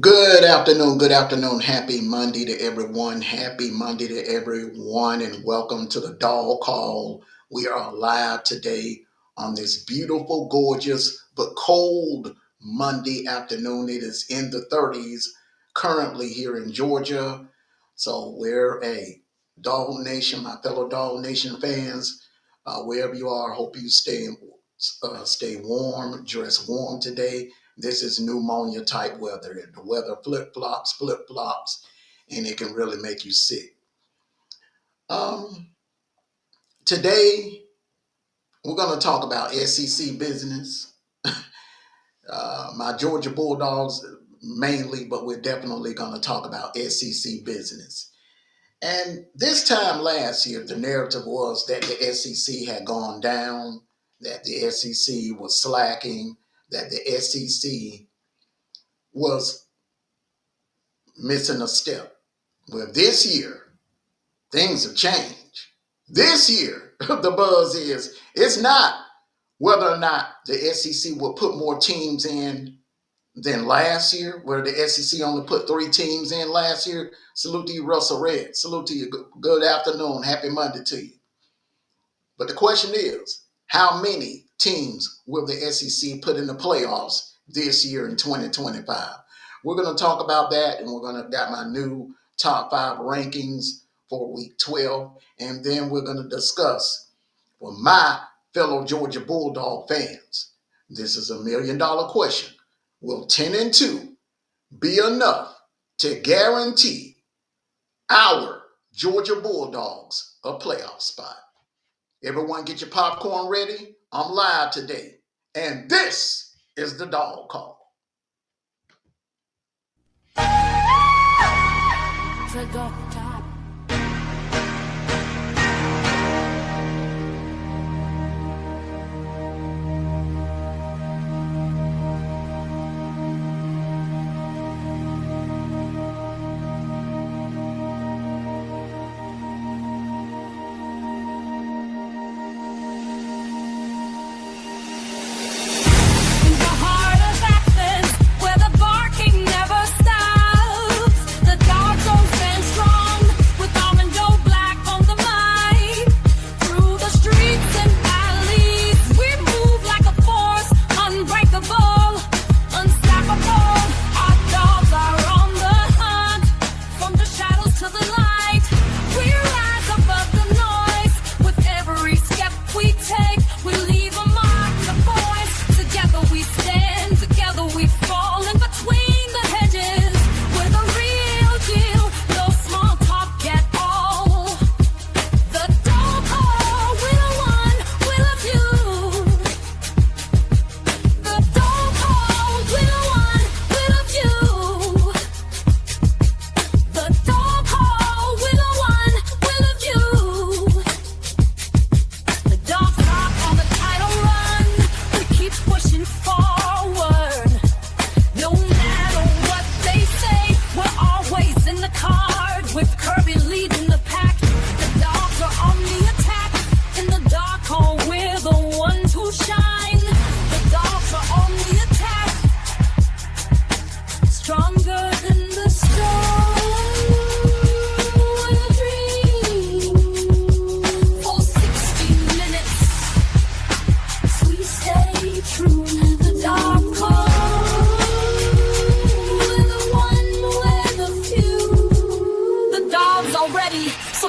Good afternoon. Happy Monday to everyone. Happy Monday to everyone, and welcome to the Dog Call. We are live today on this beautiful, gorgeous, but cold Monday afternoon. It is in the 30s currently here in Georgia. So we're a Dog Nation, my fellow Dog Nation fans, wherever you are. Hope you stay warm, dress warm today. This is pneumonia type weather. The weather flip flops, and it can really make you sick. Um, Today, we're going to talk about SEC business, my Georgia Bulldogs mainly, but we're definitely going to talk about SEC business. And this time last year, the narrative was that the SEC had gone down, that the SEC was slacking, that the SEC was missing a step. Well, this year, things have changed. This year, the buzz is it's not whether or not the SEC will put more teams in than last year, where the SEC only put 3 teams in last year. Salute to you, Russell Red. Salute to you. Good afternoon. Happy Monday to you. But the question is, how many teams will the SEC put in the playoffs this year in 2025? We're going to talk about that, and we're going to got my new top 5 rankings for week 12, and then we're going to discuss for my fellow Georgia Bulldog fans. This is $1 million question. Will 10-2 be enough to guarantee our Georgia Bulldogs a playoff spot? Everyone get your popcorn ready. I'm live today. And this is the Dog Call.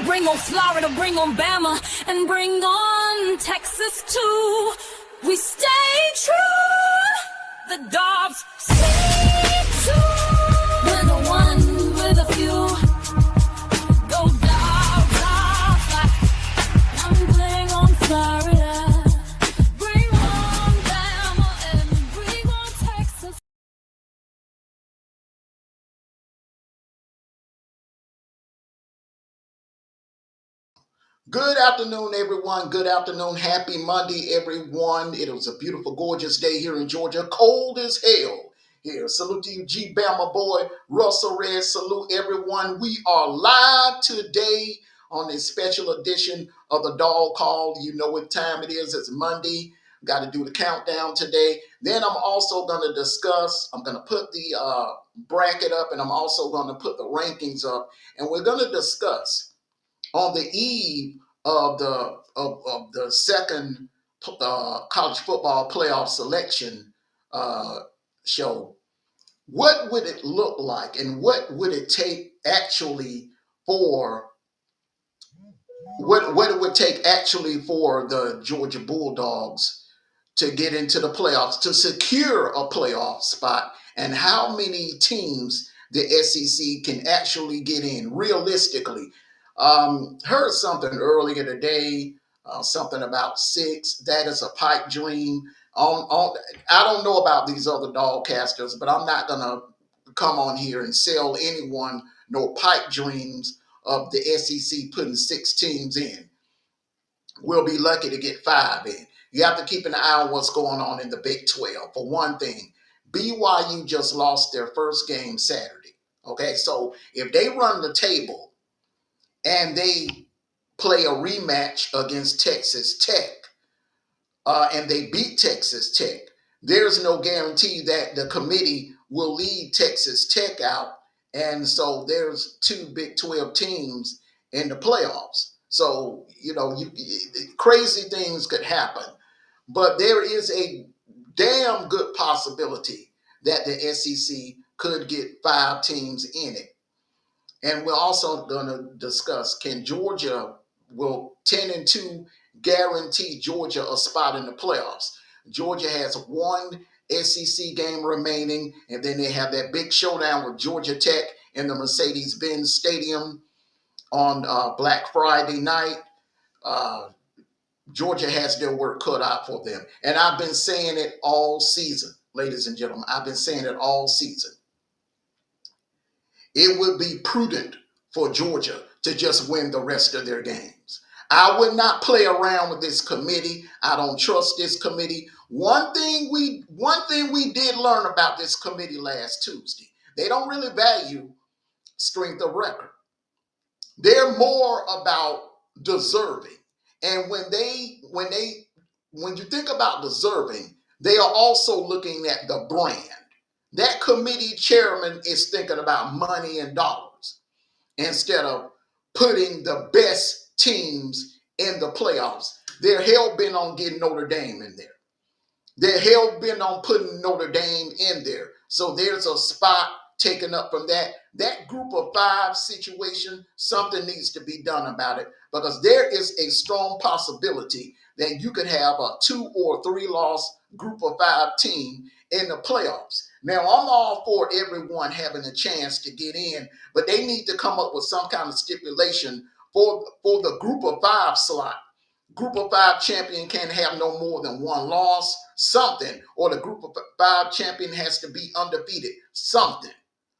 Bring on Florida, bring on Bama, and bring on Texas too. We stay true. The Dogs stay true. We're the one with a few. Go Dogs, I'm bring on Florida, bring on Bama, and bring on Texas. Good afternoon, everyone. Good afternoon. Happy Monday, everyone. It was a beautiful, gorgeous day here in Georgia. Cold as hell here. Salute to you, G Bama boy, Russell Red. Salute everyone. We are live today on this special edition of the Dog Call. You know what time it is. It's Monday. Got to do the countdown today. Then I'm also going to discuss, I'm going to put the bracket up, and I'm also going to put the rankings up. And we're going to discuss on the eve of the second college football playoff selection show. What would it look like, and what would it take actually for what it would take actually for the Georgia Bulldogs to get into the playoffs, to secure a playoff spot, and how many teams the SEC can actually get in realistically. Heard something earlier today, something about six. That is a pipe dream. I don't know about these other dogcasters, but I'm not going to come on here and sell anyone no pipe dreams of the SEC putting six teams in. We'll be lucky to get five in. You have to keep an eye on what's going on in the Big 12. For one thing, BYU just lost their first game Saturday. Okay, so if they run the table and they play a rematch against Texas Tech, and they beat Texas Tech, there's no guarantee that the committee will lead Texas Tech out. And so there's two Big 12 teams in the playoffs. So, crazy things could happen. But there is a damn good possibility that the SEC could get five teams in it. And we're also going to discuss, can Georgia, will 10-2 guarantee Georgia a spot in the playoffs? Georgia has one SEC game remaining, and then they have that big showdown with Georgia Tech in the Mercedes-Benz Stadium on Black Friday night. Georgia has their work cut out for them. And I've been saying it all season, ladies and gentlemen. I've been saying it all season. It would be prudent for Georgia to just win the rest of their games. I would not play around with this committee. I don't trust this committee. One thing we did learn about this committee last Tuesday. They don't really value strength of record. They're more about deserving. And when you think about deserving, they are also looking at the brand. That committee chairman is thinking about money and dollars instead of putting the best teams in the playoffs. They're hell-bent on getting Notre Dame in there. They're hell-bent on putting Notre Dame in there. So there's a spot taken up from that. That group of five situation, something needs to be done about it, because there is a strong possibility that you could have a 2 or 3 loss group of five team in the playoffs. Now, I'm all for everyone having a chance to get in, but they need to come up with some kind of stipulation for the group of five slot. Group of five champion can't have no more than one loss, something, or the group of five champion has to be undefeated, something.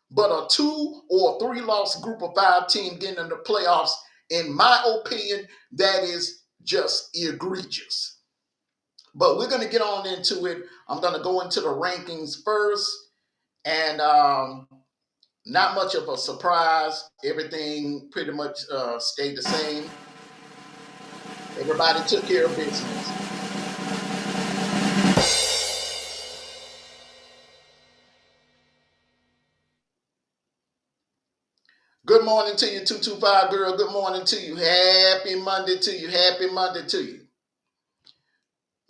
But a 2 or 3 loss group of five team getting in the playoffs, in my opinion, that is just egregious. But we're going to get on into it. I'm going to go into the rankings first. And not much of a surprise. Everything pretty much stayed the same. Everybody took care of business. Good morning to you, 225 girl. Good morning to you. Happy Monday to you. Happy Monday to you.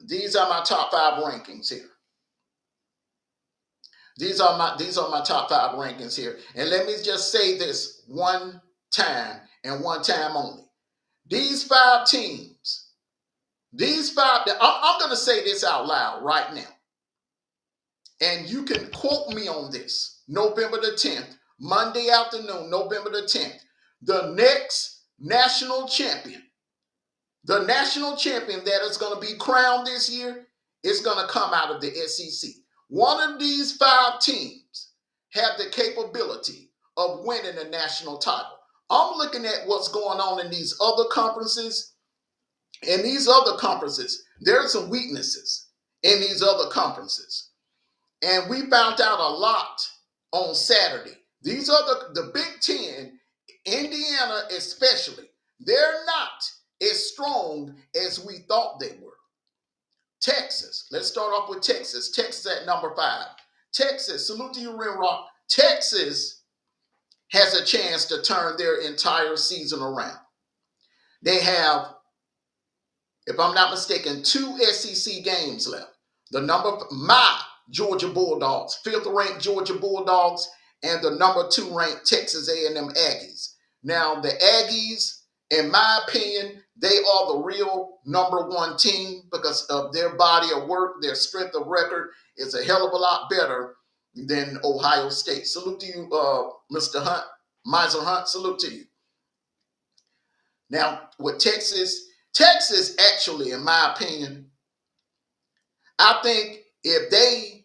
These are my top 5 rankings here. These are my top 5 rankings here. And let me just say this one time and one time only. These 5 teams, I'm going to say this out loud right now. And you can quote me on this. November the 10th, Monday afternoon, November the 10th. The next national champion that is going to be crowned this year is going to come out of the SEC. One of these 5 teams have the capability of winning a national title. I'm looking at what's going on in these other conferences. In these other conferences, there are some weaknesses in these other conferences. And we found out a lot on Saturday. These are the Big Ten, Indiana especially, they're not as strong as we thought they were. Texas. Let's start off with Texas. Texas at number 5. Texas, salute to you, Rim Rock. Texas has a chance to turn their entire season around. They have, if I'm not mistaken, 2 SEC games left. My Georgia Bulldogs, 5th ranked Georgia Bulldogs, and the number 2 ranked Texas A&M Aggies. Now, the Aggies, in my opinion, they are the real number 1 team because of their body of work, their strength of record is a hell of a lot better than Ohio State. Salute to you, Mr. Hunt, Miser Hunt, salute to you. Now, with Texas actually, in my opinion, I think if they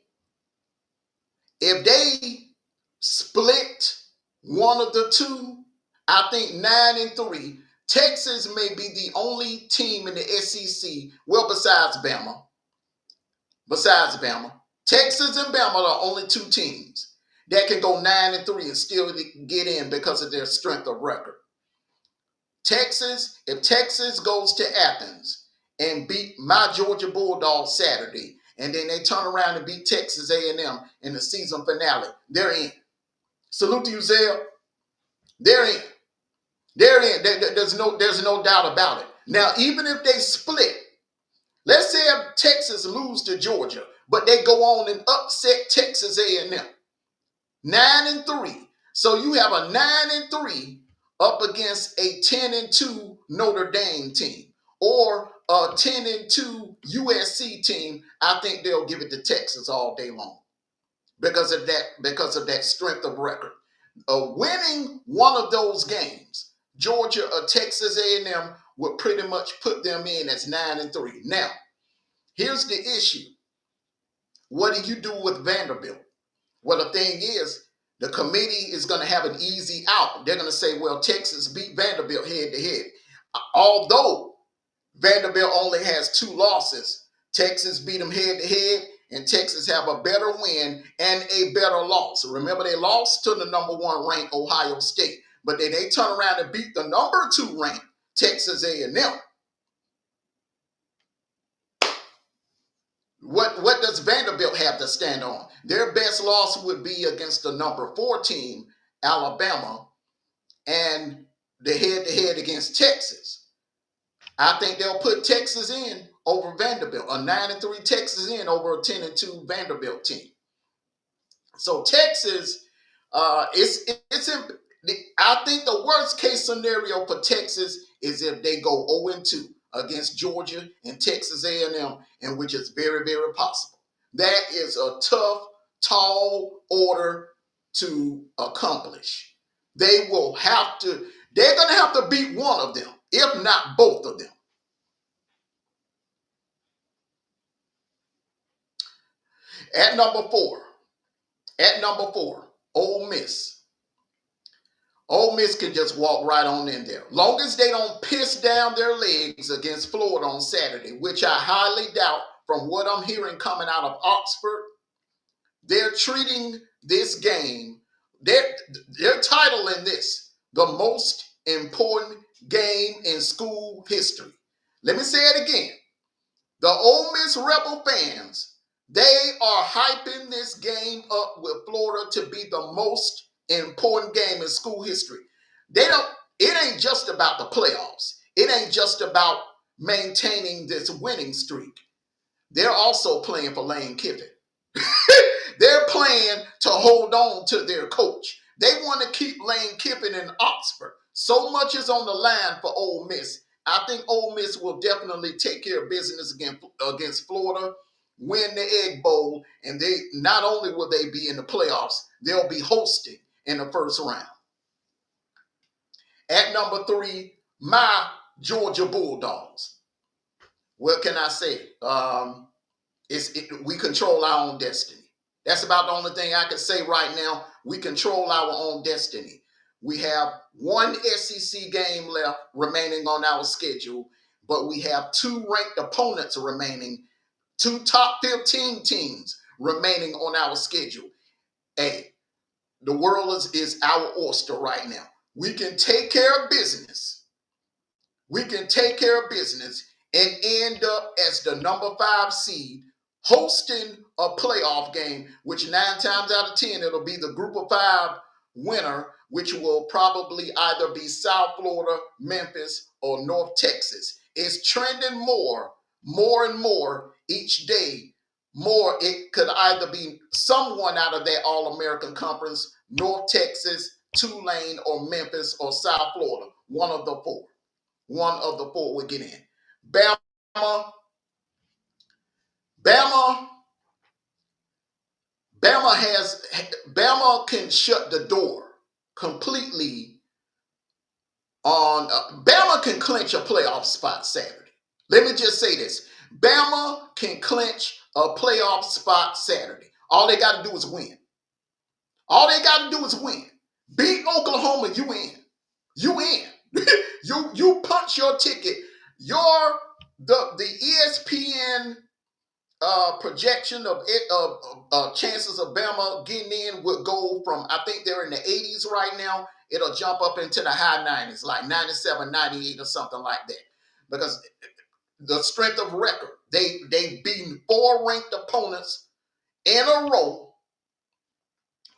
split one of the two, I think 9-3, Texas may be the only team in the SEC, well, besides Bama. Texas and Bama are only 2 teams that can go 9-3 and still get in because of their strength of record. If Texas goes to Athens and beat my Georgia Bulldogs Saturday, and then they turn around and beat Texas A&M in the season finale, they're in. Salute to you, Zell. They're in. There's no doubt about it. Now, even if they split, let's say if Texas lose to Georgia, but they go on and upset Texas A&M, 9-3. So you have a 9-3 up against a 10-2 Notre Dame team or a 10-2 USC team. I think they'll give it to Texas all day long because of that strength of record. Winning one of those games, Georgia or Texas A&M would pretty much put them in as 9-3. Now, here's the issue. What do you do with Vanderbilt? Well, the thing is, the committee is going to have an easy out. They're going to say, well, Texas beat Vanderbilt head to head. Although Vanderbilt only has 2 losses, Texas beat them head to head, and Texas have a better win and a better loss. Remember, they lost to the number 1 ranked Ohio State, but then they turn around and beat the number 2 ranked Texas A&M. What does Vanderbilt have to stand on? Their best loss would be against the number 4 team, Alabama, and the head-to-head against Texas. I think they'll put Texas in over Vanderbilt, a 9-3 Texas in over a 10-2 Vanderbilt team. So Texas, I think the worst case scenario for Texas is if they go 0-2 against Georgia and Texas A&M, and which is very, very possible. That is a tough, tall order to accomplish. They're going to have to beat one of them, if not both of them. At number four, Ole Miss. Ole Miss can just walk right on in there. Long as they don't piss down their legs against Florida on Saturday, which I highly doubt from what I'm hearing coming out of Oxford. They're treating this game, they're titling this the most important game in school history. Let me say it again. The Ole Miss Rebel fans, they are hyping this game up with Florida to be the most important game in school history. It ain't just about the playoffs. It ain't just about maintaining this winning streak. They're also playing for Lane Kiffin. They're playing to hold on to their coach. They want to keep Lane Kiffin in Oxford. So much is on the line for Ole Miss. I think Ole Miss will definitely take care of business against Florida, win the Egg Bowl, and they not only will they be in the playoffs, they'll be hosting in the first round. At number 3, my Georgia Bulldogs. What can I say? We control our own destiny. That's about the only thing I can say right now. We control our own destiny. We have 1 SEC game left remaining on our schedule, but we have 2 ranked opponents remaining, 2 top 15 teams remaining on our schedule. Hey, the world is our oyster right now. We can take care of business. and end up as the number 5 seed, hosting a playoff game, which 9 times out of 10, it'll be the group of 5 winner, which will probably either be South Florida, Memphis, or North Texas. It's trending more and more each day. More, it could either be someone out of that All-American Conference, North Texas, Tulane, or Memphis, or South Florida. One of the four. One of the four would get in. Bama, Bama, Bama can shut the door completely on. Bama can clinch a playoff spot Saturday. Let me just say this: Bama can clinch a playoff spot Saturday. All they got to do is win. All they got to do is win. Beat Oklahoma, you in. You in. you punch your ticket. The ESPN projection of chances of Bama getting in would go from, I think they're in the 80s right now. It'll jump up into the high 90s, like 97, 98 or something like that. Because the strength of record, they've beaten 4 ranked opponents in a row.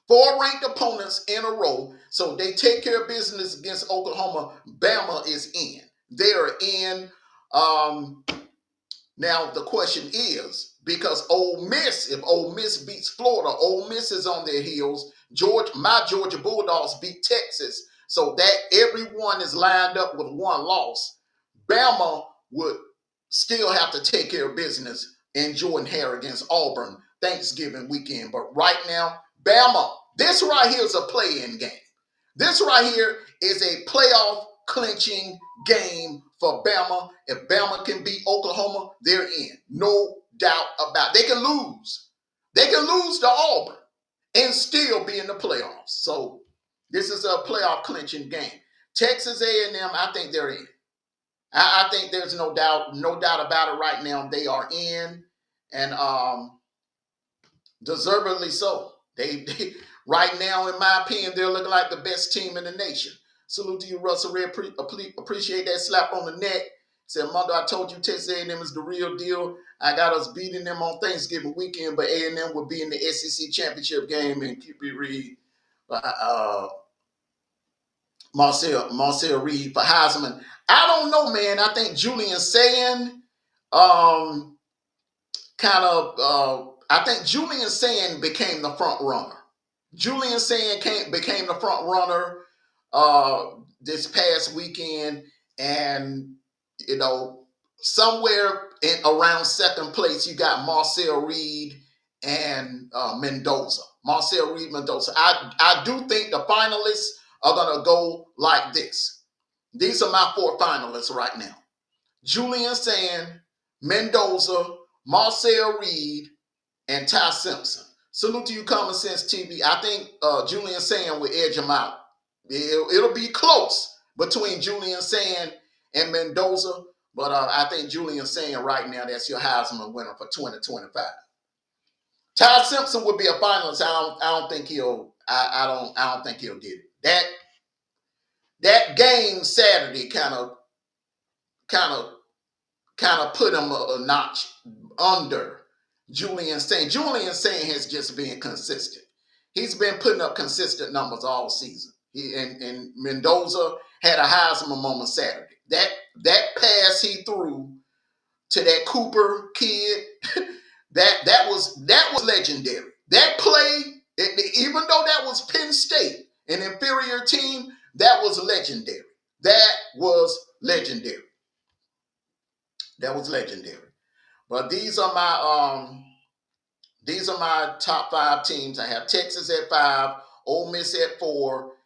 4 ranked opponents in a row. So they take care of business against Oklahoma. Bama is in. They're in. Now the question is, because Ole Miss, if Ole Miss beats Florida, Ole Miss is on their heels. My Georgia Bulldogs beat Texas. So that everyone is lined up with 1 loss. Bama would still have to take care of business in Jordan-Hare against Auburn Thanksgiving weekend. But right now, Bama, this right here is a play-in game. This right here is a playoff clinching game for Bama. If Bama can beat Oklahoma, they're in. No doubt about it. They can lose. They can lose to Auburn and still be in the playoffs. So this is a playoff clinching game. Texas A&M, I think they're in. I think there's no doubt about it right now. They are in, and deservedly so. They right now, in my opinion, they're looking like the best team in the nation. Salute to you, Russell Red. Appreciate that slap on the neck. Said, Amondo, I told you Texas A&M is the real deal. I got us beating them on Thanksgiving weekend, but A&M will be in the SEC championship game, and QB Reed, Marcel Reed for Heisman. I don't know, man. I think Julian Sand I think Julian Sand became the front runner. Julian Sand became the front runner this past weekend, and somewhere around second place you got Marcel Reed and Mendoza. Marcel Reed, Mendoza. I do think the finalists are gonna go like this. These are my 4 finalists right now: Julian Sand, Mendoza, Marcel Reed, and Ty Simpson. Salute to you, Common Sense TV. I think Julian Sand will edge him out. It'll be close between Julian Sand and Mendoza, but I think Julian Sand right now, that's your Heisman winner for 2025. Ty Simpson would be a finalist. I don't think he'll. I don't think he'll get it. That game Saturday kind of put him a notch under Julian Sand. Julian Sand has just been consistent. He's been putting up consistent numbers all season. And Mendoza had a Heisman moment Saturday. That pass he threw to that Cooper kid, that was legendary. That play, even though that was Penn State, an inferior team, that was legendary. That was legendary. But these are my top 5 teams. I have Texas at 5, Ole Miss at 4,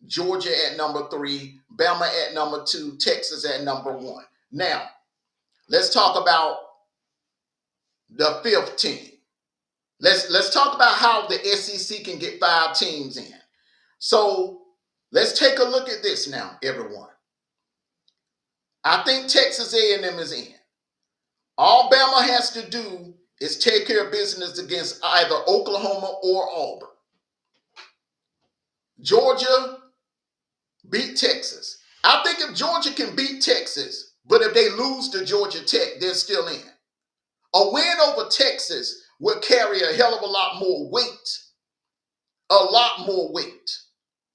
Georgia at number 3, Bama at number 2, Texas at number 1. Now, let's talk about the 5th team. Let's talk about how the SEC can get 5 teams in. So let's take a look at this now, everyone. I think Texas A&M is in. All Bama has to do is take care of business against either Oklahoma or Auburn. Georgia beat Texas. I think if Georgia can beat Texas, But if they lose to Georgia Tech, they're still in. A win over Texas will carry a hell of a lot more weight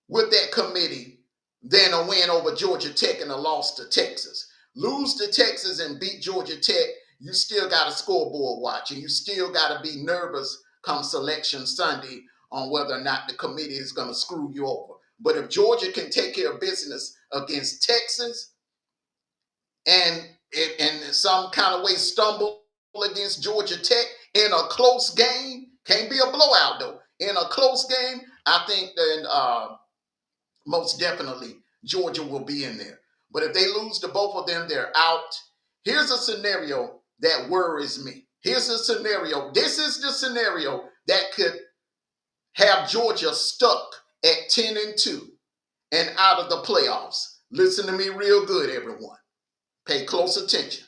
with that committee than a win over Georgia Tech and a loss to Texas. Lose to Texas and beat Georgia Tech, you still got a scoreboard watch, and you still got to be nervous come selection Sunday on whether or not the committee is going to screw you over. But if Georgia can take care of business against Texas and in some kind of way stumble against Georgia Tech in a close game, can't be a blowout though. In a close game, I think that most definitely Georgia will be in there. But if they lose to both of them, they're out. Here's a scenario that worries me. Here's a scenario. This is the scenario that could have Georgia stuck at 10-2 and out of the playoffs. Listen to me real good, everyone. Pay close attention.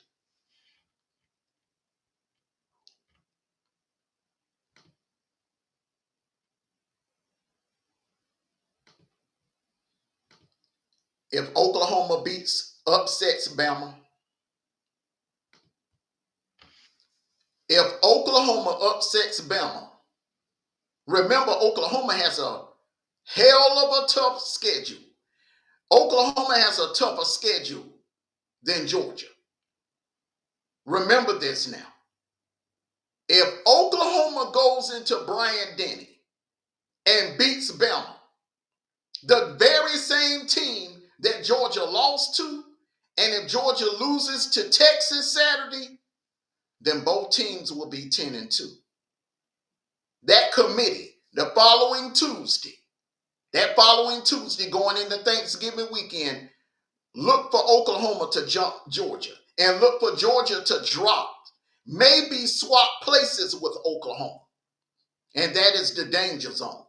If Oklahoma upsets Bama, remember Oklahoma has a hell of a tough schedule. Oklahoma has a tougher schedule than Georgia. Remember this now. If Oklahoma goes into Bryant-Denny and beats Bama, the very same team that Georgia lost to, and if Georgia loses to Texas Saturday, then both teams will be 10-2. That committee, the following Tuesday going into Thanksgiving weekend, look for Oklahoma to jump Georgia and look for Georgia to drop, maybe swap places with Oklahoma. And that is the danger zone.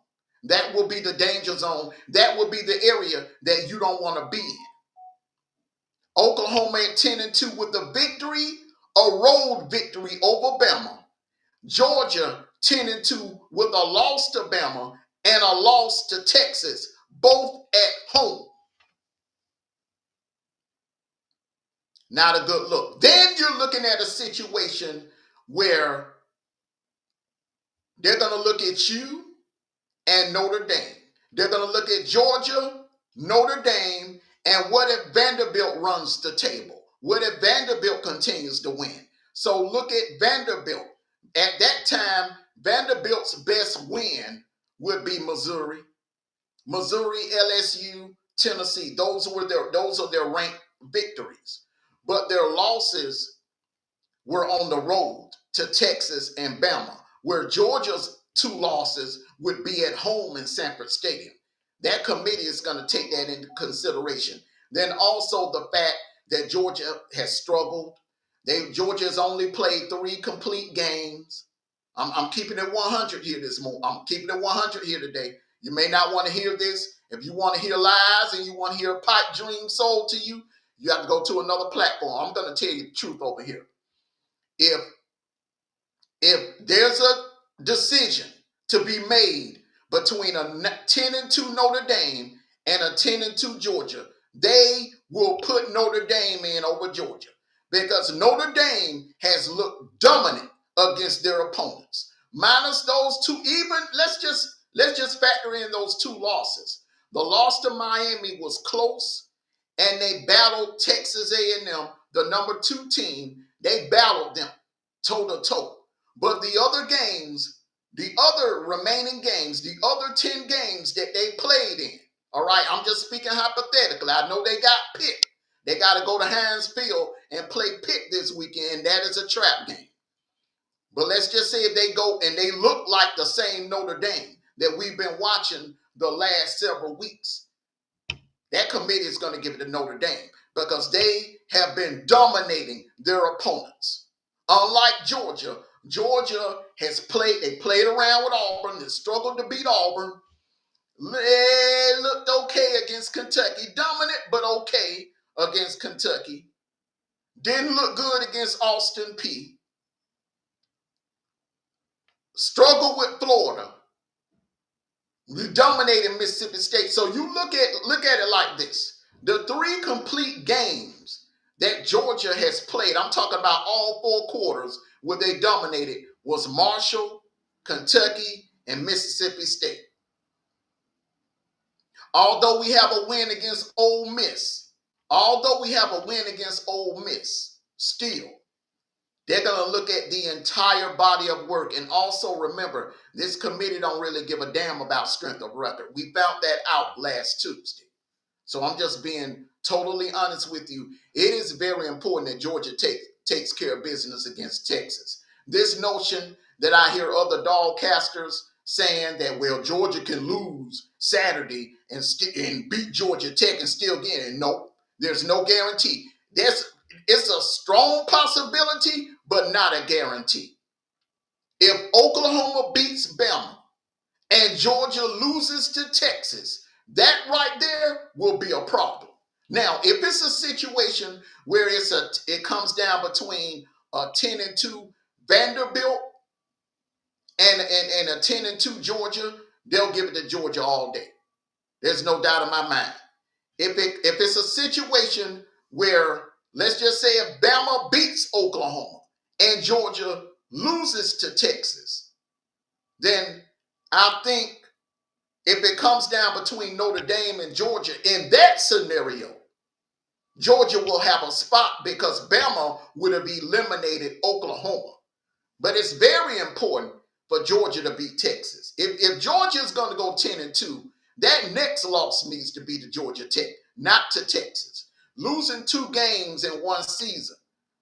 That will be the danger zone. That will be the area that you don't want to be in. Oklahoma at 10-2 with a victory, a road victory over Bama. Georgia 10-2 with a loss to Bama and a loss to Texas, both at home. Not a good look. Then you're looking at a situation where they're going to look at you and Notre Dame. They're going to look at Georgia, Notre Dame, and what if Vanderbilt runs the table? What if Vanderbilt continues to win? So look at Vanderbilt. At that time, Vanderbilt's best win would be Missouri, LSU, Tennessee. Those are their ranked victories. But their losses were on the road to Texas and Bama, where Georgia's two losses would be at home in Sanford Stadium. That committee is going to take that into consideration. Then also the fact that Georgia has struggled. Georgia has only played 3 complete games. I'm keeping it 100 here this morning. I'm keeping it 100 here today. You may not want to hear this. If you want to hear lies and you want to hear a pipe dream sold to you, you have to go to another platform. I'm going to tell you the truth over here. If there's a decision to be made between a 10-2 Notre Dame and a 10-2 Georgia, they will put Notre Dame in over Georgia because Notre Dame has looked dominant against their opponents. Minus those two, even let's just factor in those 2 losses. The loss to Miami was close, and they battled Texas A&M, the number 2 team. They battled them toe-to-toe. But the other games, the other remaining games, the other 10 games that they played in, all right, I'm just speaking hypothetically. I know they got Pitt. They got to go to Heinz Field and play Pitt this weekend. That is a trap game. But let's just say if they go and they look like the same Notre Dame that we've been watching the last several weeks, that committee is going to give it to Notre Dame because they have been dominating their opponents. Unlike Georgia, Georgia has played around with Auburn, they struggled to beat Auburn. They looked okay against Kentucky, dominant but okay against Kentucky. Didn't look good against Austin Peay. Struggled with Florida. We dominated Mississippi State. So you look at it like this. The 3 complete games that Georgia has played, I'm talking about all 4 quarters where they dominated, was Marshall, Kentucky, and Mississippi State. Although we have a win against Ole Miss, still, they're going to look at the entire body of work. And also remember, this committee don't really give a damn about strength of record. We found that out last Tuesday. So I'm just being totally honest with you. It is very important that Georgia takes care of business against Texas. This notion that I hear other dogcasters saying that, well, Georgia can lose Saturday and beat Georgia Tech and still get it. No, there's no guarantee. It's a strong possibility, but not a guarantee. If Oklahoma beats Bama and Georgia loses to Texas, that right there will be a problem. Now, if it's a situation where it comes down between a 10-2 Vanderbilt and a 10-2 Georgia, they'll give it to Georgia all day. There's no doubt in my mind. If it's a situation where, let's just say, if Bama beats Oklahoma and Georgia loses to Texas, then I think if it comes down between Notre Dame and Georgia, in that scenario, Georgia will have a spot because Bama would have eliminated Oklahoma. But it's very important for Georgia to beat Texas. If Georgia is going to go 10-2, that next loss needs to be to Georgia Tech, not to Texas. Losing 2 games in one season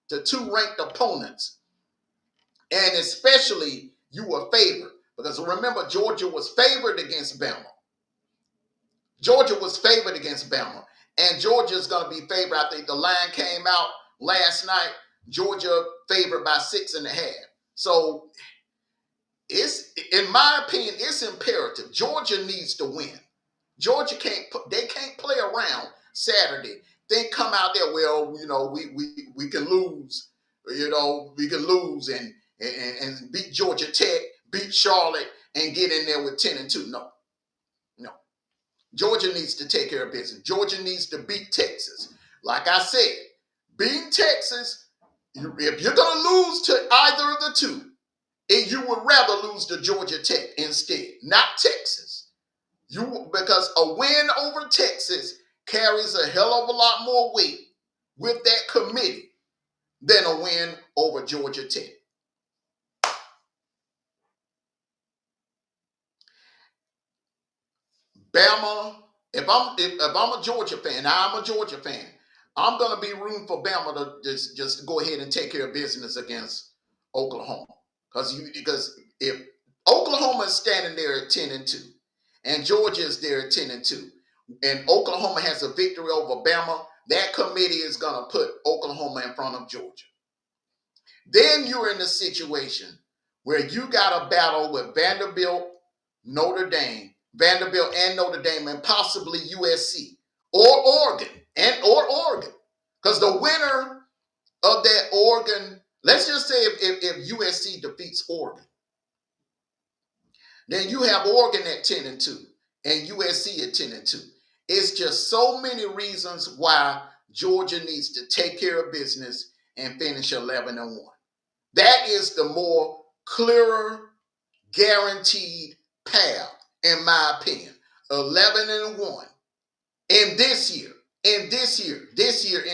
to 2 ranked opponents, and especially you were favored. Because remember, Georgia was favored against Bama. And Georgia is going to be favored. I think the line came out last night. Georgia favored by 6.5. So it's, in my opinion, it's imperative. Georgia needs to win. Georgia can't play around Saturday. They come out there, well, we can lose. We can lose and beat Georgia Tech, beat Charlotte, and get in there with 10-2. No. Georgia needs to take care of business. Georgia needs to beat Texas. Like I said, beating Texas, if you're going to lose to either of the two, and you would rather lose to Georgia Tech instead, not Texas. Because a win over Texas carries a hell of a lot more weight with that committee than a win over Georgia Tech. Bama, if I'm a Georgia fan, I'm a Georgia fan, I'm going to be rooting for Bama to just go ahead and take care of business against Oklahoma. Because if Oklahoma is standing there at 10-2 and Georgia is there at 10-2 and Oklahoma has a victory over Bama, that committee is going to put Oklahoma in front of Georgia. Then you're in a situation where you got a battle with Vanderbilt and Notre Dame, and possibly USC or Oregon. Because the winner of that Oregon, let's just say if USC defeats Oregon, then you have Oregon at 10-2 and USC at 10-2. It's just so many reasons why Georgia needs to take care of business and finish 11-1. That is the more clearer, guaranteed path, in my opinion. 11-1. And this year in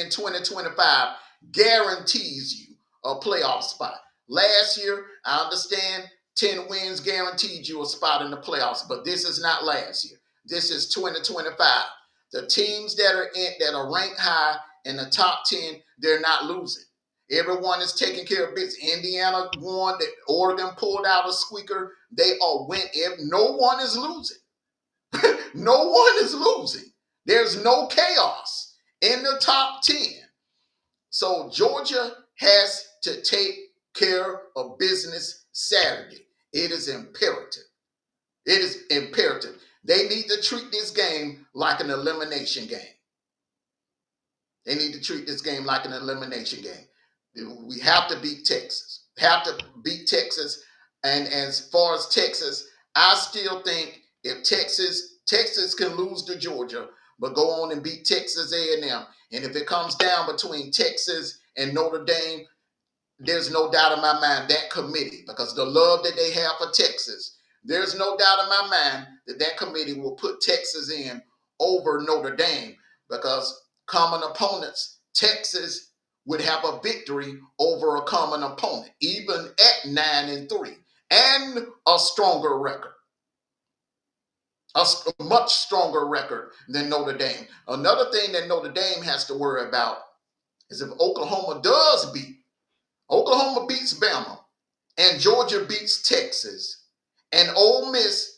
2025 guarantees you a playoff spot. Last year, I understand 10 wins guaranteed you a spot in the playoffs, but this is not last year. This is 2025. The teams that are ranked high in the top 10, they're not losing. Everyone is taking care of business. Indiana won. That Oregon pulled out a squeaker. They all went. No one is losing. No one is losing. There's no chaos in the top 10. So Georgia has to take care of business Saturday. It is imperative. It is imperative. They need to treat this game like an elimination game. They need to treat this game like an elimination game. We have to beat Texas. And as far as Texas, I still think if Texas can lose to Georgia, but go on and beat Texas A&M. And if it comes down between Texas and Notre Dame, there's no doubt in my mind that committee, because the love that they have for Texas, there's no doubt in my mind that that committee will put Texas in over Notre Dame, because common opponents, Texas would have a victory over a common opponent, even at 9-3, and a stronger record, a much stronger record than Notre Dame. Another thing that Notre Dame has to worry about is if Oklahoma beats Bama, and Georgia beats Texas, and Ole Miss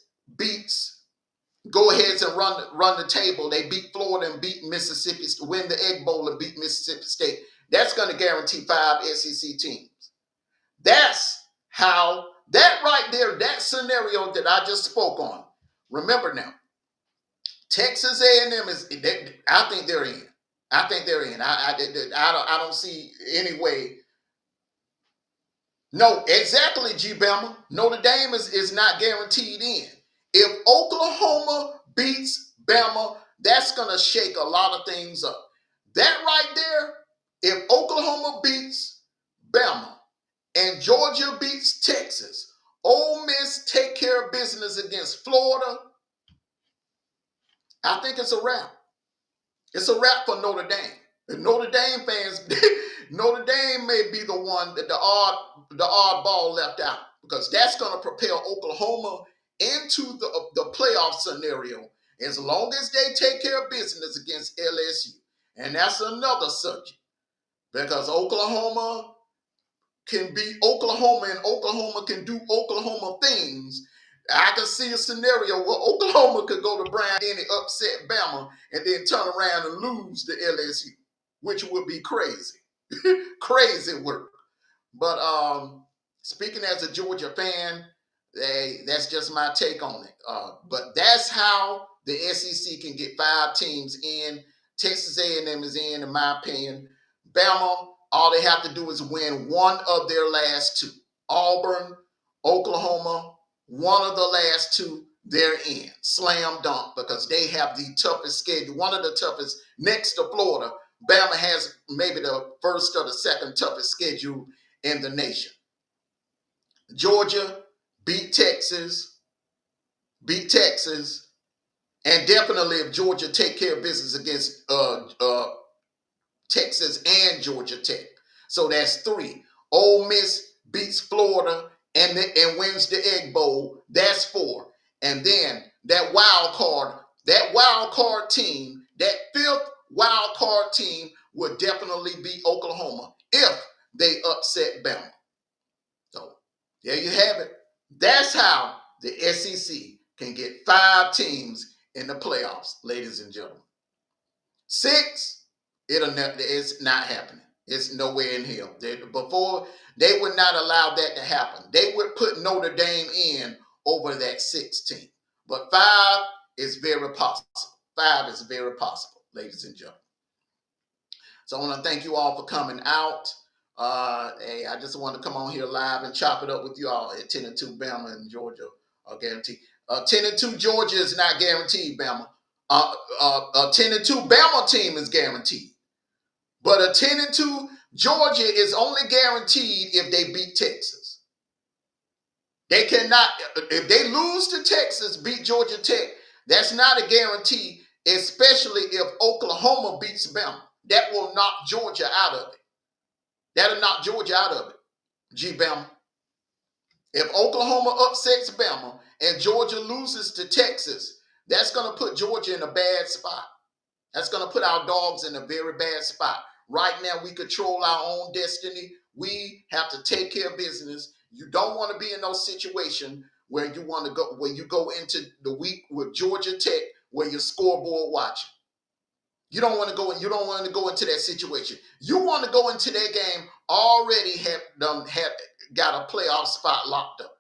go ahead and run the table. They beat Florida and beat Mississippi, win the Egg Bowl and beat Mississippi State. That's going to guarantee 5 SEC teams. That's how, that right there, that scenario that I just spoke on. Remember now, Texas A&M I think they're in. I think they're in. I don't see any way. No, exactly, G. Bama. Notre Dame is not guaranteed in. If Oklahoma beats Bama, that's going to shake a lot of things up. That right there, if Oklahoma beats Bama and Georgia beats Texas, Ole Miss take care of business against Florida, I think it's a wrap. It's a wrap for Notre Dame. The Notre Dame fans, Notre Dame may be the one that the oddball left out, because that's going to propel Oklahoma into the playoff scenario as long as they take care of business against LSU. And that's another subject, because Oklahoma can beat Oklahoma and Oklahoma can do Oklahoma things. I can see a scenario where Oklahoma could go to Brian Denny, upset Bama, and then turn around and lose to LSU, which would be crazy. Crazy work. But speaking as a Georgia fan, that's just my take on it. But that's how the SEC can get 5 teams in. Texas A&M is in my opinion. Bama, all they have to do is win one of their last 2. Auburn, Oklahoma, one of the last 2, they're in. Slam dunk, because they have the toughest schedule, one of the toughest next to Florida. Bama has maybe the first or the second toughest schedule in the nation. Georgia beat Texas, and definitely if Georgia take care of business against Texas and Georgia Tech. So that's 3. Ole Miss beats Florida and wins the Egg Bowl. That's 4. And then that wild card team, that 5th wild card team would definitely be Oklahoma if they upset Bama. So there you have it. That's how the SEC can get 5 teams in the playoffs, ladies and gentlemen. 6, it's not happening. It's nowhere in hell. Before, they would not allow that to happen. They would put Notre Dame in over that 6 team. But 5 is very possible. 5 is very possible, ladies and gentlemen. So I want to thank you all for coming out. Hey, I just want to come on here live and chop it up with you all at 10-2 Bama and Georgia are guaranteed. 10-2 Georgia is not guaranteed, Bama. A 10-2 Bama team is guaranteed. But a 10-2 Georgia is only guaranteed if they beat Texas. They cannot, if they lose to Texas, beat Georgia Tech, that's not a guarantee, especially if Oklahoma beats Bama. That will knock Georgia out of it. That'll knock Georgia out of it, G Bama. If Oklahoma upsets Bama and Georgia loses to Texas, that's going to put Georgia in a bad spot. That's going to put our Dogs in a very bad spot. Right now, we control our own destiny. We have to take care of business. You don't want to be in no situation where you go into the week with Georgia Tech where you're scoreboard watching. You don't want to go into that situation. You want to go into that game already have got a playoff spot locked up.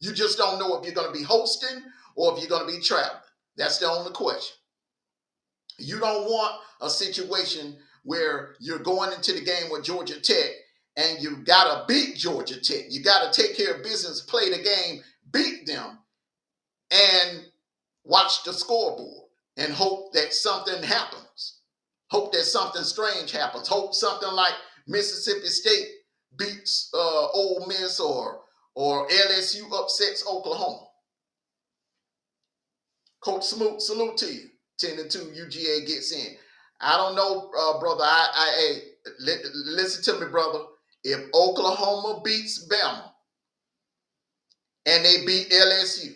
You just don't know if you're going to be hosting or if you're going to be traveling. That's the only question. You don't want a situation where you're going into the game with Georgia Tech and you got to beat Georgia Tech. You got to take care of business, play the game, beat them, and watch the scoreboard and hope that something happens. Hope that something strange happens. Hope something like Mississippi State beats Ole Miss or LSU upsets Oklahoma. Coach Smoot, salute to you. 10-2, UGA gets in. I don't know, brother. Listen to me, brother. If Oklahoma beats Bama and they beat LSU,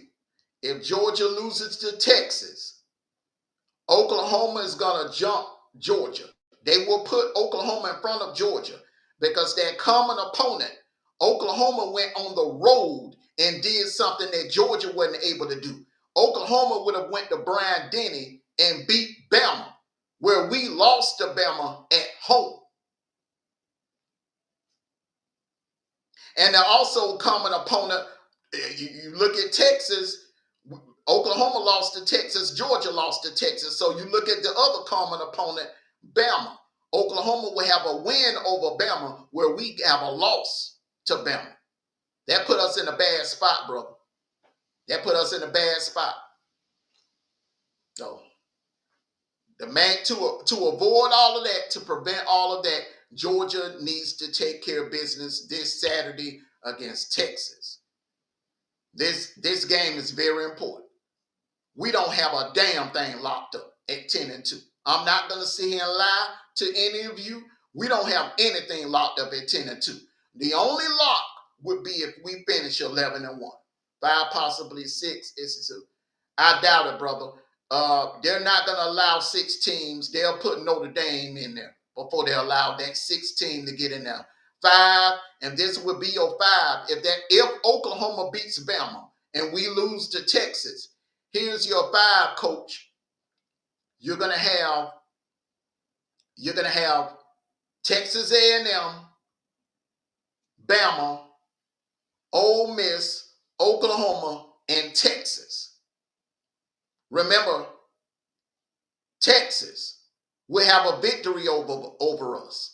if Georgia loses to Texas, Oklahoma is going to jump Georgia. They will put Oklahoma in front of Georgia because their common opponent, Oklahoma, went on the road and did something that Georgia wasn't able to do. Oklahoma would have went to Brian Denny and beat Bama, where we lost to Bama at home. And they're also common opponent. You look at Texas, Oklahoma lost to Texas, Georgia lost to Texas. So you look at the other common opponent, Bama. Oklahoma will have a win over Bama where we have a loss to Bama. That put us in a bad spot, brother. That put us in a bad spot. So the man to avoid all of that, to prevent all of that, Georgia needs to take care of business this Saturday against Texas. This game is very important. We don't have a damn thing locked up at 10-2. I'm not going to sit here and lie to any of you. We don't have anything locked up at 10-2. The only lock would be if we finish 11-1. 5, possibly 6. It's 2. I doubt it, brother. They're not going to allow 6 teams. They'll put Notre Dame in there before they allow that 6 team to get in there. 5, and this would be your 5. If Oklahoma beats Bama and we lose to Texas, here's your 5, coach. You're gonna have Texas A&M, Bama, Ole Miss, Oklahoma, and Texas. Remember, Texas will have a victory over us.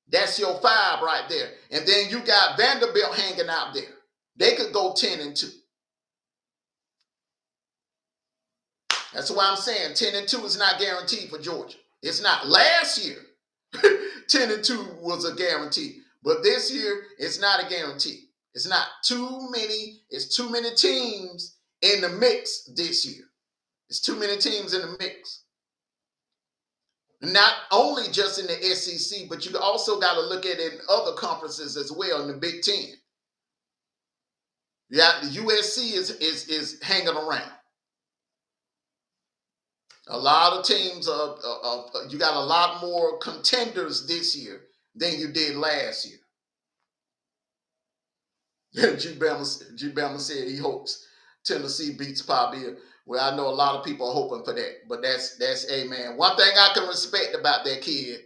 That's your 5 right there. And then you got Vanderbilt hanging out there. They could go 10-2. That's why I'm saying 10-2 is not guaranteed for Georgia. It's not. Last year, 10-2 was a guarantee. But this year, it's not a guarantee. It's not. It's too many teams in the mix this year. It's too many teams in the mix. Not only just in the SEC, but you also got to look at it in other conferences as well in the Big Ten. Yeah, the USC is hanging around. A lot of teams, you got a lot more contenders this year than you did last year. G. Bama said he hopes Tennessee beats Pavia. Well, I know a lot of people are hoping for that, but that's amen. One thing I can respect about that kid,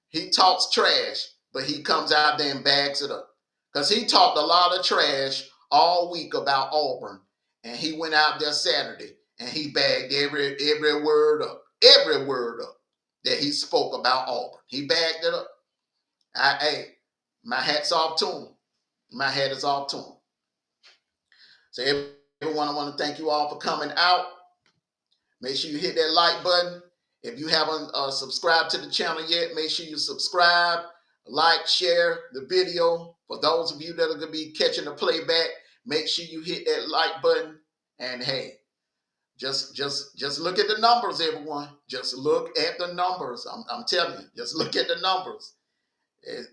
he talks trash, but he comes out there and bags it up. Because he talked a lot of trash all week about Auburn, and he went out there Saturday and he bagged every word up that he spoke about Auburn. He bagged it up. My hat's off to him. My hat is off to him. So everyone, I want to thank you all for coming out. Make sure you hit that like button. If you haven't subscribed to the channel yet, make sure you subscribe, like, share the video. For those of you that are going to be catching the playback, make sure you hit that like button. And hey, just look at the numbers, everyone. Just look at the numbers. I'm telling you, just look at the numbers.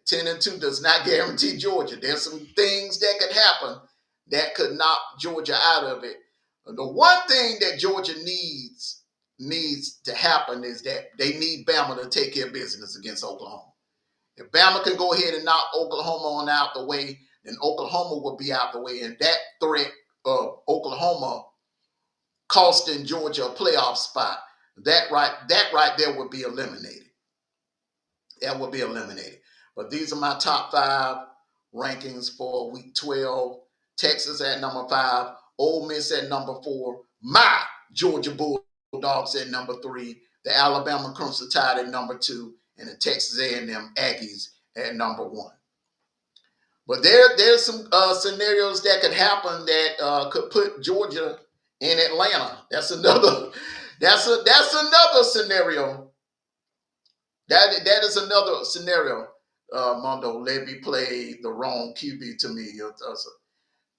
10-2 does not guarantee Georgia. There's some things that could happen that could knock Georgia out of it. The one thing that Georgia needs to happen is that they need Bama to take care of business against Oklahoma. If Bama can go ahead and knock Oklahoma on out the way, then Oklahoma will be out the way. And that threat of Oklahoma costing Georgia a playoff spot, that right there would be eliminated. That would be eliminated. But these are my top 5 rankings for week 12. Texas at number 5, Ole Miss at number 4, my Georgia Bulldogs at number 3, the Alabama Crimson Tide at number 2, and the Texas A&M Aggies at number 1. But there's some scenarios that could happen that could put Georgia in Atlanta. That's another That's another scenario. That is another scenario. Mondo Levy played the wrong QB to me.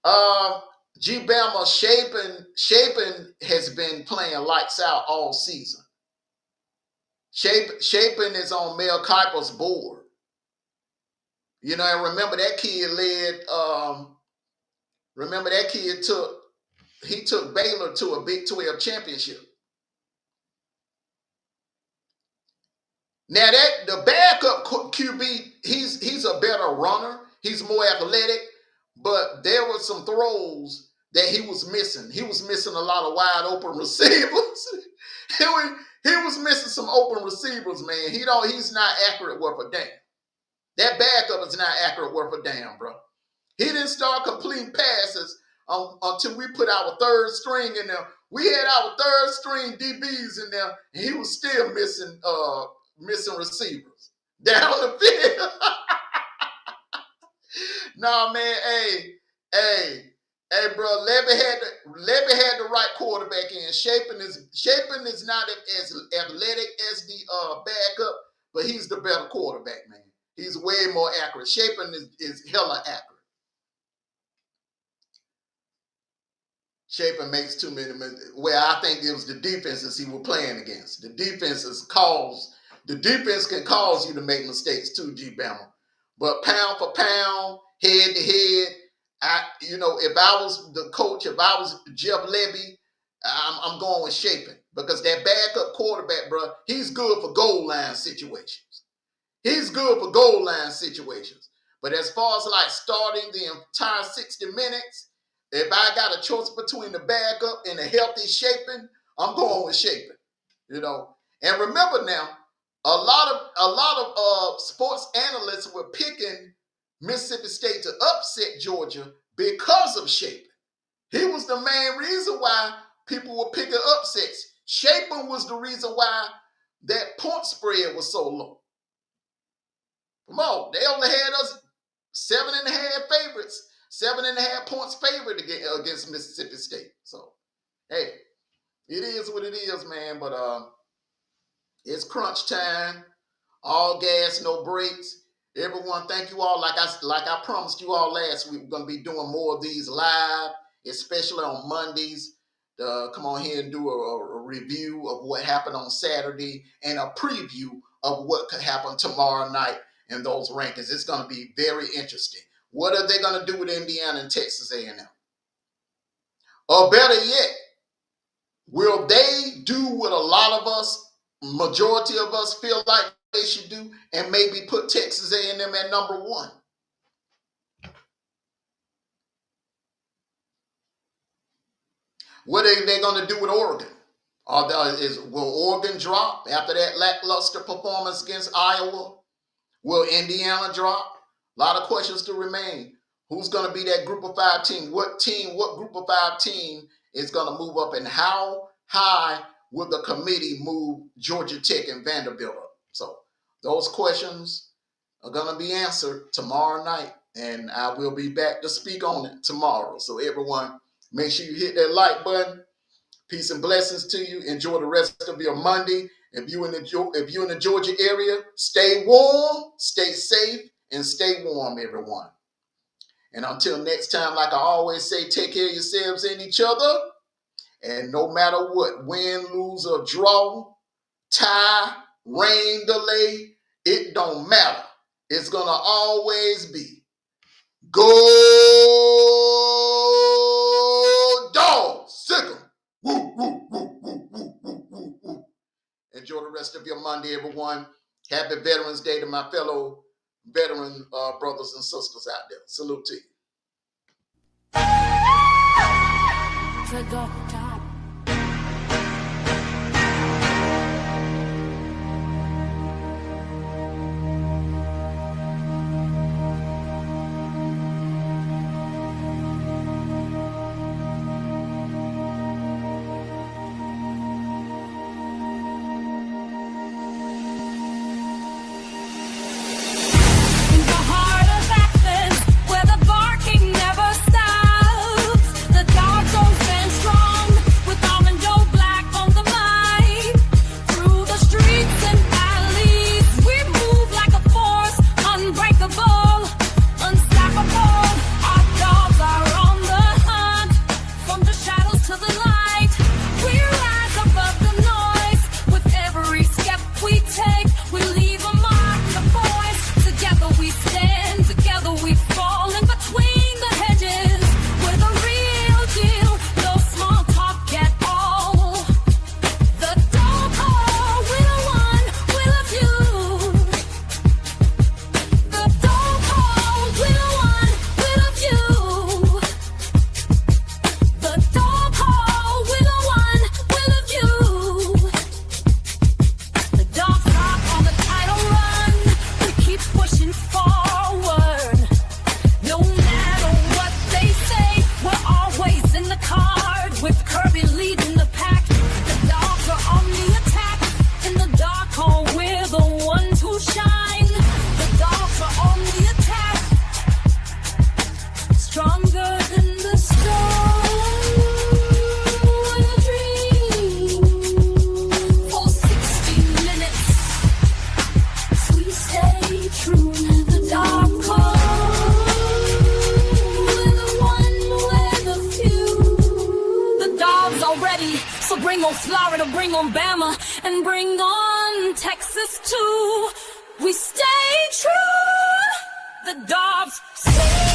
Um, G Bama Shaping has been playing lights out all season. Shaping is on Mel Kiper's board. You know, and remember that kid remember that kid took Baylor to a Big 12 championship. Now that the backup QB, he's a better runner. He's more athletic, but there were some throws that he was missing. He was missing a lot of wide open receivers. he was missing some open receivers, man. He's not accurate worth a damn. That backup is not accurate worth a damn, bro. He didn't start completing passes until we put our third string in there. We had our third string DBs in there, and he was still missing receivers down the field. Nah, man, hey, bro. Levy had the right quarterback in. Shaping is not as athletic as the backup, but he's the better quarterback, man. He's way more accurate. Shaping is hella accurate. Shaping makes too many. Well, I think it was the defenses he was playing against. The defense can cause you to make mistakes too, G Bama. But pound for pound, head to head, if I was the coach, if I was Jeff Levy, I'm going with Shaping because that backup quarterback, bro, he's good for goal line situations. But as far as like starting the entire 60 minutes, if I got a choice between the backup and the healthy Shaping, I'm going with Shaping. And remember now, a lot of sports analysts were picking Mississippi State to upset Georgia because of Shaping. He was the main reason why people were picking upsets. Shaping was the reason why that point spread was so low. Come on, they only had us 7.5 favorites. 7.5 points favored against Mississippi State. So, hey, it is what it is, man. But it's crunch time. All gas, no brakes. Everyone, thank you all. Like I promised you all last week, we're going to be doing more of these live, especially on Mondays. Come on here and do a review of what happened on Saturday and a preview of what could happen tomorrow night in those rankings. It's going to be very interesting. What are they going to do with Indiana and Texas A&M? Or better yet, will they do what a lot of us, majority of us, feel like they should do and maybe put Texas A&M at number 1? What are they going to do with Oregon? Will Oregon drop after that lackluster performance against Iowa? Will Indiana drop? A lot of questions to remain. Who's going to be that group of 5 team? What group of 5 team is going to move up? And how high will the committee move Georgia Tech and Vanderbilt up? So those questions are going to be answered tomorrow night. And I will be back to speak on it tomorrow. So everyone, make sure you hit that like button. Peace and blessings to you. Enjoy the rest of your Monday. If you're in the Georgia area, stay warm, stay safe, and stay warm, everyone. And until next time, like I always say, take care of yourselves and each other. And no matter what, win, lose, or draw, tie, rain, delay, it don't matter. It's going to always be go Dawgs, sick 'em. Woo, woo, woo, woo, woo, woo, woo, woo. Enjoy the rest of your Monday, everyone. Happy Veterans Day to my fellow veteran brothers and sisters out there. Salute to you. Where the barking never stops, the dog don't stand strong. on Bama and bring on Texas too. We stay true. The Dogs.